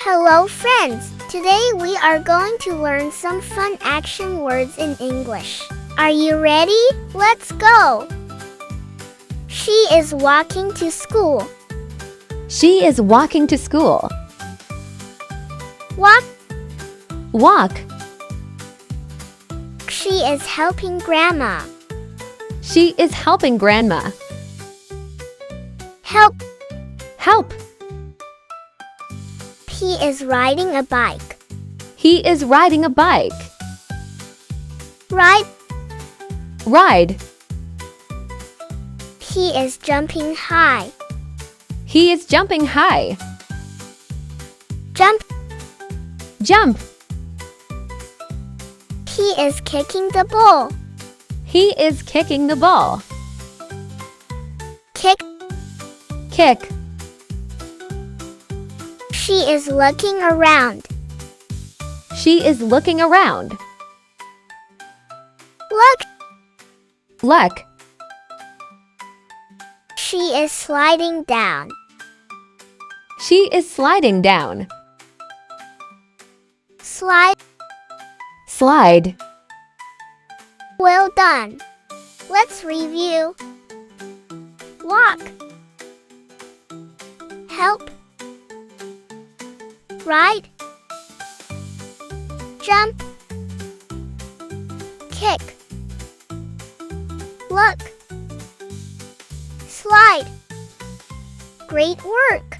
Hello friends! Today we are going to learn some fun action words in English. Are you ready? Let's go! She is walking to school. She is walking to school. Walk. Walk. She is helping Grandma. She is helping Grandma. Help. Help. He is riding a bike. He is riding a bike. Ride. Ride. He is jumping high. He is jumping high. Jump. Jump. He is kicking the ball. He is kicking the ball. Kick. Kick. She is looking around. She is looking around. Look. Look. She is sliding down. She is sliding down. Slide. Slide. Well done. Let's review. Walk. Help. Ride. Jump. Kick. Look. Slide. Great work!